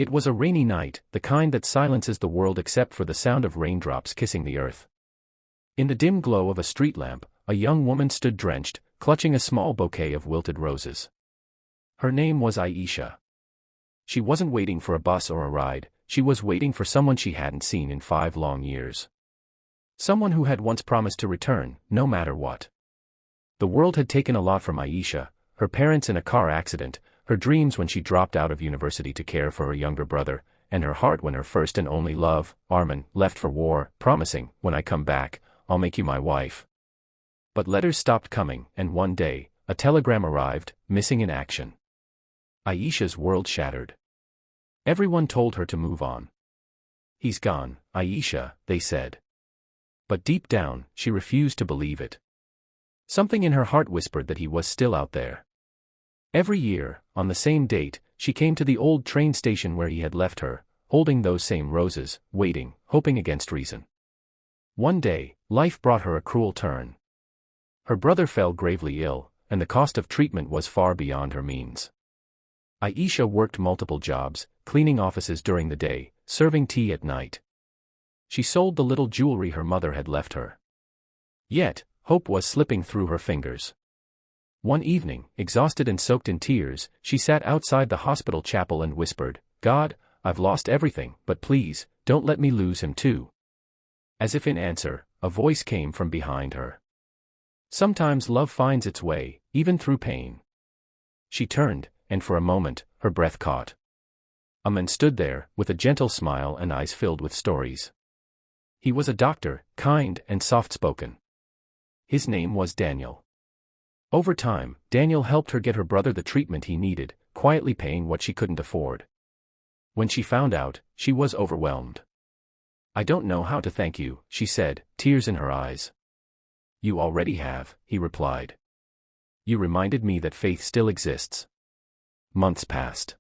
It was a rainy night, the kind that silences the world except for the sound of raindrops kissing the earth. In the dim glow of a street lamp, a young woman stood drenched, clutching a small bouquet of wilted roses. Her name was Aisha. She wasn't waiting for a bus or a ride, she was waiting for someone she hadn't seen in 5 long years. Someone who had once promised to return, no matter what. The world had taken a lot from Aisha: her parents in a car accident, her dreams when she dropped out of university to care for her younger brother, and her heart when her first and only love, Armin, left for war, promising, "When I come back, I'll make you my wife." But letters stopped coming, and one day, a telegram arrived, missing in action. Aisha's world shattered. Everyone told her to move on. "He's gone, Aisha," they said. But deep down, she refused to believe it. Something in her heart whispered that he was still out there. Every year, on the same date, she came to the old train station where he had left her, holding those same roses, waiting, hoping against reason. One day, life brought her a cruel turn. Her brother fell gravely ill, and the cost of treatment was far beyond her means. Aisha worked multiple jobs, cleaning offices during the day, serving tea at night. She sold the little jewelry her mother had left her. Yet, hope was slipping through her fingers. One evening, exhausted and soaked in tears, she sat outside the hospital chapel and whispered, "God, I've lost everything, but please, don't let me lose him too." As if in answer, a voice came from behind her. Sometimes love finds its way, even through pain. She turned, and for a moment, her breath caught. A man stood there, with a gentle smile and eyes filled with stories. He was a doctor, kind and soft-spoken. His name was Daniel. Over time, Daniel helped her get her brother the treatment he needed, quietly paying what she couldn't afford. When she found out, she was overwhelmed. "I don't know how to thank you," she said, tears in her eyes. "You already have," he replied. "You reminded me that faith still exists." Months passed.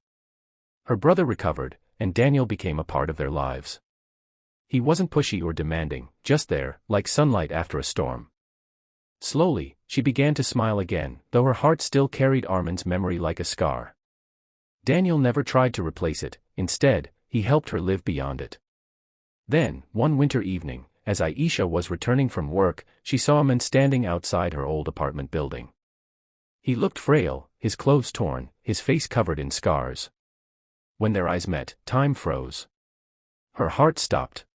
Her brother recovered, and Daniel became a part of their lives. He wasn't pushy or demanding, just there, like sunlight after a storm. Slowly, she began to smile again, though her heart still carried Armin's memory like a scar. Daniel never tried to replace it, instead, he helped her live beyond it. Then, one winter evening, as Aisha was returning from work, she saw a man standing outside her old apartment building. He looked frail, his clothes torn, his face covered in scars. When their eyes met, time froze. Her heart stopped.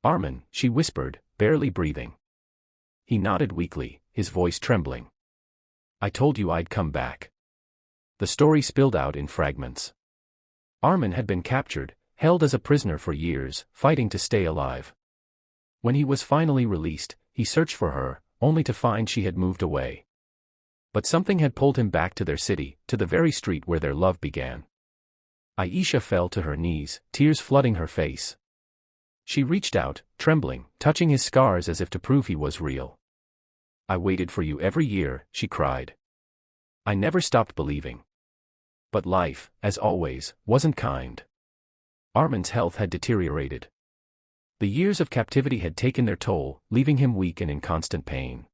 "Armin," she whispered, barely breathing. He nodded weakly, his voice trembling. "I told you I'd come back." The story spilled out in fragments. Armin had been captured, held as a prisoner for years, fighting to stay alive. When he was finally released, he searched for her, only to find she had moved away. But something had pulled him back to their city, to the very street where their love began. Aisha fell to her knees, tears flooding her face. She reached out, trembling, touching his scars as if to prove he was real. "I waited for you every year," she cried. "I never stopped believing." But life, as always, wasn't kind. Armin's health had deteriorated. The years of captivity had taken their toll, leaving him weak and in constant pain.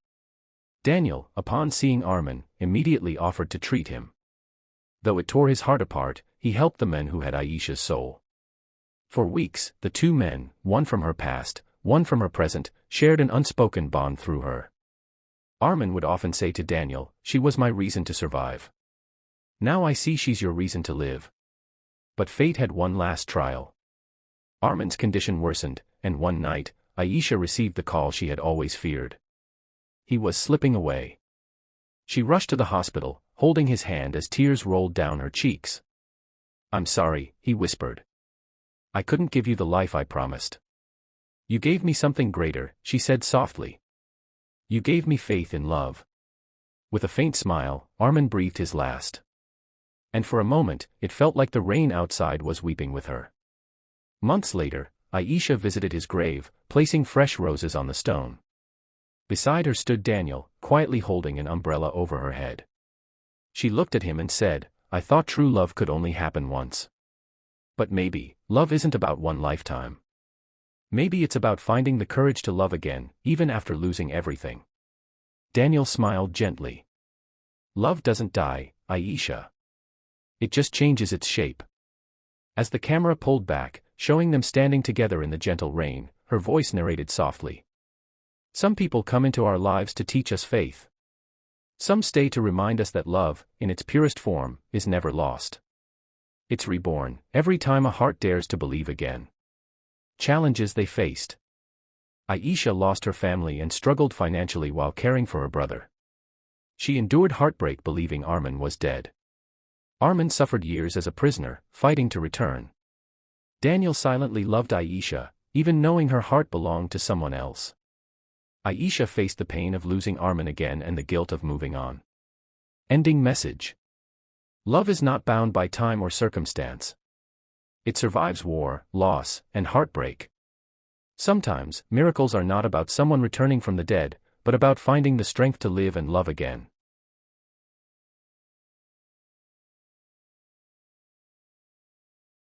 Daniel, upon seeing Armin, immediately offered to treat him. Though it tore his heart apart, he helped the men who had Aisha's soul. For weeks, the two men, one from her past, one from her present, shared an unspoken bond through her. Armin would often say to Daniel, "She was my reason to survive. Now I see she's your reason to live." But fate had one last trial. Armin's condition worsened, and one night, Aisha received the call she had always feared. He was slipping away. She rushed to the hospital, holding his hand as tears rolled down her cheeks. "I'm sorry," he whispered. "I couldn't give you the life I promised." "You gave me something greater," she said softly. "You gave me faith in love." With a faint smile, Armin breathed his last. And for a moment, it felt like the rain outside was weeping with her. Months later, Aisha visited his grave, placing fresh roses on the stone. Beside her stood Daniel, quietly holding an umbrella over her head. She looked at him and said, "I thought true love could only happen once. But maybe, love isn't about one lifetime. Maybe it's about finding the courage to love again, even after losing everything." Daniel smiled gently. "Love doesn't die, Aisha. It just changes its shape." As the camera pulled back, showing them standing together in the gentle rain, her voice narrated softly. Some people come into our lives to teach us faith. Some stay to remind us that love, in its purest form, is never lost. It's reborn, every time a heart dares to believe again. Challenges they faced. Aisha lost her family and struggled financially while caring for her brother. She endured heartbreak believing Armin was dead. Armin suffered years as a prisoner, fighting to return. Daniel silently loved Aisha, even knowing her heart belonged to someone else. Aisha faced the pain of losing Armin again and the guilt of moving on. Ending message. Love is not bound by time or circumstance. It survives war, loss, and heartbreak. Sometimes, miracles are not about someone returning from the dead, but about finding the strength to live and love again.